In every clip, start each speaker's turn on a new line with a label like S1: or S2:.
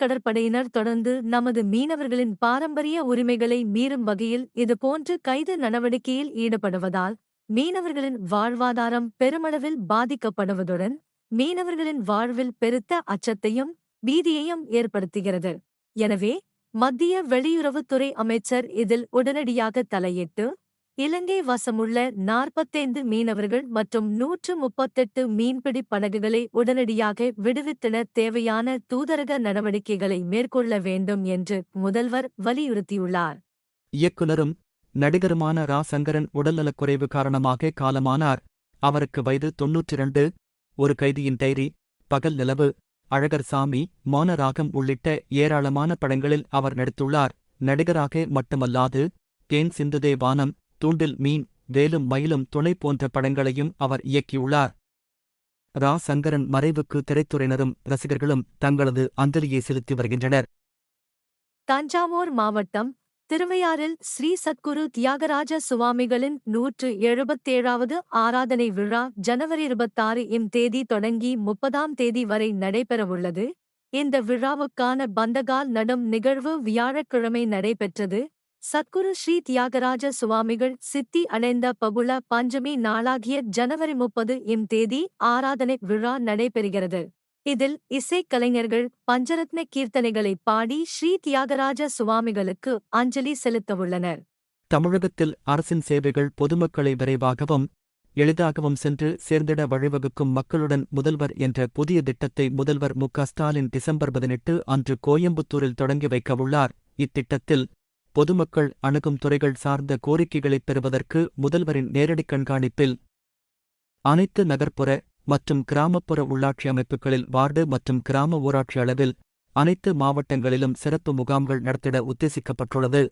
S1: கடற்படையினர் தொடர்ந்து நமது மீனவர்களின் பாரம்பரிய உரிமைகளை மீறும் வகையில் இதுபோன்று கைது நடவடிக்கையில் ஈடுபடுவதால் மீனவர்களின் வாழ்வாதாரம் பெருமளவில் பாதிக்கப்படுவதுடன் மீனவர்களின் வாழ்வில் பெருத்த அச்சத்தையும் பீதியையும் ஏற்படுத்துகிறது. எனவே மத்திய வெளியுறவுத்துறை அமைச்சர் இதில் உடனடியாக தலையிட்டு இலங்கை வசமுள்ள 45 மீனவர்கள் மற்றும் 138 மீன்பிடி படகுகளை உடனடியாக விடுவித்திட தேவையான தூதரக நடவடிக்கைகளை மேற்கொள்ள வேண்டும் என்று முதல்வர் வலியுறுத்தியுள்ளார்.
S2: இயக்குனரும் நடிகருமான ரா சங்கரன் உடல்நலக்குறைவு காரணமாக காலமானார். அவருக்கு வயது 92. ஒரு கைதியின் டைரி, பகல் நிலவு, அழகர் சாமி, மௌனராகம் உள்ளிட்ட ஏராளமான படங்களில் அவர் நடித்துள்ளார். நடிகராக மட்டுமல்லாது தேன் சிந்துதே வானம், தூண்டில் மீன், வேலும் மயிலும் துணை போன்ற படங்களையும் அவர் இயக்கியுள்ளார். ரா சங்கரன் மறைவுக்கு திரைத்துறையினரும் ரசிகர்களும் தங்களது அஞ்சலியை செலுத்தி வருகின்றனர்.
S1: தஞ்சாவூர் மாவட்டம் திருவையாறில் ஸ்ரீ சத்குரு தியாகராஜ சுவாமிகளின் 177வது ஆராதனை விழா ஜனவரி 26 தேதி தொடங்கி 30 தேதி வரை நடைபெறவுள்ளது. இந்த விழாவுக்கான பந்தகால் நடும் நிகழ்வு வியாழக்கிழமை நடைபெற்றது. சத்குரு ஸ்ரீ தியாகராஜ சுவாமிகள் சித்தி அடைந்த பகுள பஞ்சமி நாளாகிய ஜனவரி 30 தேதி ஆராதனை விழா நடைபெறுகிறது. இதில் இசைக்கலைஞர்கள் பஞ்சரத்ன கீர்த்தனைகளை பாடி ஸ்ரீ தியாகராஜ சுவாமிகளுக்கு அஞ்சலி செலுத்தவுள்ளனர்.
S2: தமிழகத்தில் அரசின் சேவைகள் பொதுமக்களை விரைவாகவும் எளிதாகவும் சென்று சேர்ந்திட வழிவகுக்கும் மக்களுடன் முதல்வர் என்ற புதிய திட்டத்தை முதல்வர் மு.க.ஸ்டாலின் டிசம்பர் 18 அன்று கோயம்புத்தூரில் தொடங்கி வைக்கவுள்ளார். இத்திட்டத்தில் பொதுமக்கள் அணுகும் துறைகள் சார்ந்த கோரிக்கைகளைப் பெறுவதற்கு முதல்வரின் நேரடி கண்காணிப்பில் அனைத்து நகர்ப்புற மற்றும் கிராமப்புற உள்ளாட்சி அமைப்புகளில் வார்டு மற்றும் கிராம ஊராட்சி அளவில் அனைத்து மாவட்டங்களிலும் சிறப்பு முகாம்கள் நடத்திட உத்தேசிக்கப்பட்டுள்ளது.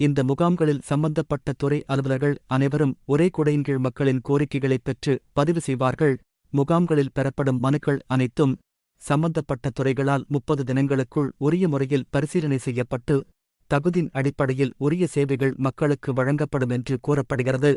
S2: இந்த முகாம்களில் சம்பந்தப்பட்ட துறை அலுவலர்கள் அனைவரும் ஒரே குடையின் கீழ் மக்களின் கோரிக்கைகளைப் பெற்று பதிவு செய்வார்கள். முகாம்களில் பெறப்படும் மனுக்கள் அனைத்தும் சம்பந்தப்பட்ட துறைகளால் 30 தினங்களுக்குள் உரிய முறையில் பரிசீலனை செய்யப்பட்டு தகுதியின் அடிப்படையில் உரிய சேவைகள் மக்களுக்கு வழங்கப்படும் என்று கூறப்படுகிறது.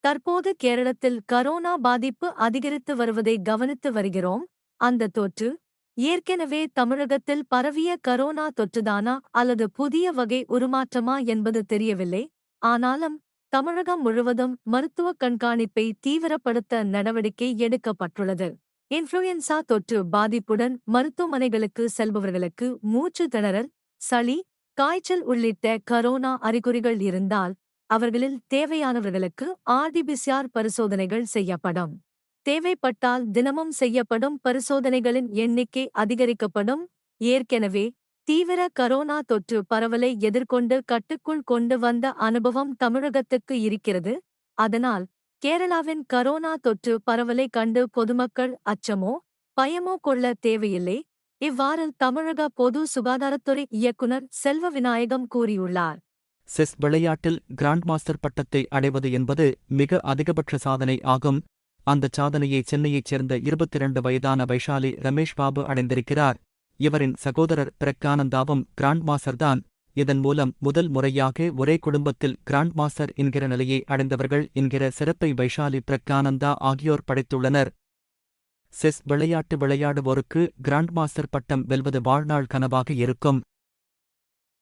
S1: தற்போது கேரளத்தில் கரோனா பாதிப்பு அதிகரித்து வருவதை கவனித்து வருகிறோம். அந்த தொற்று ஏற்கனவே தமிழகத்தில் பரவிய கரோனா தொற்றுதானா அல்லது புதிய வகை உருமாற்றமா என்பது தெரியவில்லை. ஆனாலும் தமிழகம் முழுவதும் மருத்துவ கண்காணிப்பை தீவிரப்படுத்த நடவடிக்கை எடுக்கப்பட்டுள்ளது. இன்ஃப்ளூயன்சா தொற்று பாதிப்புடன் மருத்துவமனைகளுக்கு செல்பவர்களுக்கு மூச்சு திணறல், சளி, காய்ச்சல் உள்ளிட்ட கரோனா அறிகுறிகள் இருந்தால் அவர்களில் தேவையானவர்களுக்கு RT-PCR பரிசோதனைகள் செய்யப்படும். தேவைப்பட்டால் தினமும் செய்யப்படும் பரிசோதனைகளின் எண்ணிக்கை அதிகரிக்கப்படும். ஏற்கனவே தீவிர கரோனா தொற்று பரவலை எதிர்கொண்டு கட்டுக்குள் கொண்டு வந்த அனுபவம் தமிழகத்துக்கு இருக்கிறது. அதனால் கேரளாவின் கரோனா தொற்று பரவலை கண்டு பொதுமக்கள் அச்சமோ பயமோ கொள்ள தேவையில்லை. இவ்வாறு தமிழக பொது சுகாதாரத்துறை இயக்குனர் செல்வ விநாயகம் கூறியுள்ளார்.
S2: செஸ் விளையாட்டில் கிராண்ட் மாஸ்டர் பட்டத்தை அடைவது என்பது மிக அதிகபட்ச சாதனை ஆகும். அந்த சாதனையை சென்னையைச் சேர்ந்த 22 வயதான வைஷாலி ரமேஷ் பாபு அடைந்திருக்கிறார். இவரின் சகோதரர் பிரக்யானந்தாவும் கிராண்ட் மாஸ்டர்தான். இதன் மூலம் முதல் முறையாக ஒரே குடும்பத்தில் கிராண்ட் மாஸ்டர் என்கிற நிலையை அடைந்தவர்கள் என்கிற சிறப்பை வைஷாலி, பிரக்யானந்தா ஆகியோர் படைத்துள்ளனர். செஸ் விளையாட்டு விளையாடுவோருக்கு கிராண்ட் மாஸ்டர் பட்டம் வெல்வது வாழ்நாள் கனவாக இருக்கும்.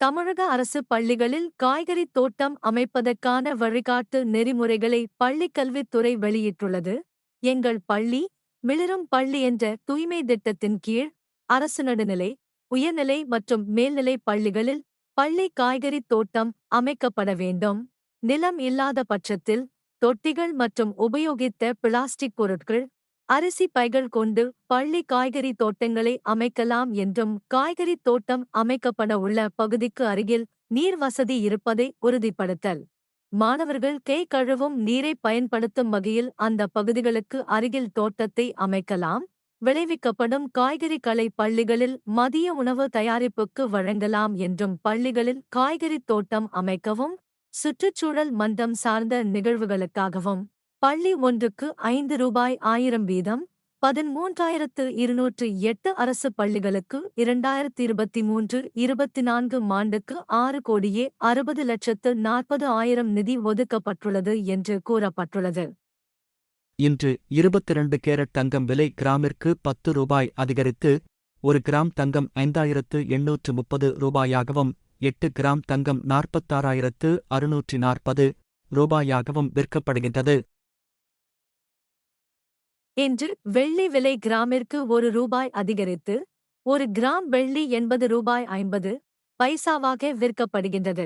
S1: தமிழக அரசு பள்ளிகளில் காய்கறி தோட்டம் அமைப்பதற்கான வழிகாட்டு நெறிமுறைகளை பள்ளிக்கல்வித்துறை வெளியிட்டுள்ளது. எங்கள் பள்ளி மிளிரும் பள்ளி என்ற தூய்மை திட்டத்தின் கீழ் அரசு நடுநிலை, உயர்நிலை மற்றும் மேல்நிலை பள்ளிகளில் பள்ளி காய்கறி தோட்டம் அமைக்கப்பட வேண்டும். நிலம் இல்லாத பட்சத்தில் தொட்டிகள் மற்றும் உபயோகித்த பிளாஸ்டிக் பொருட்கள், அரிசி பைகள் கொண்டு பள்ளி காய்கறி தோட்டங்களை அமைக்கலாம் என்றும் காய்கறி தோட்டம் அமைக்கப்பட உள்ள பகுதிக்கு அருகில் நீர் வசதி இருப்பதை உறுதிப்படுத்தல். மாணவர்கள் கை கழுவும் நீரை பயன்படுத்தும் வகையில் அந்த பகுதிகளுக்கு அருகில் தோட்டத்தை அமைக்கலாம். விளைவிக்கப்படும் காய்கறிகளை பள்ளிகளில் மதிய உணவு தயாரிப்புக்கு வழங்கலாம் என்றும் பள்ளிகளில் காய்கறி தோட்டம் அமைக்கவும். சுற்றுச்சூழல் மன்றம் சார்ந்த நிகழ்வுகளுக்காகவும் பள்ளி ஒன்றுக்கு ₹5,1000 வீதம் 13,208 அரசு பள்ளிகளுக்கு 2023-24 ஆண்டுக்கு 6,60,40,000 நிதி ஒதுக்கப்பட்டுள்ளது என்று கூறப்பட்டுள்ளது.
S2: இன்று 22 கேரட் தங்கம் விலை கிராமிற்கு ₹10 அதிகரித்து 1 கிராம் தங்கம் 5830 ரூபாயாகவும் 8 கிராம் தங்கம் 46,640 ரூபாயாகவும் விற்கப்படுகின்றது.
S1: இன்று வெள்ளி விலை கிராமிற்கு ரூபாய் அதிகரித்து 1 கிராம் வெள்ளி ரூபாய் 80 பைசாவாக விற்கப்படுகின்றது.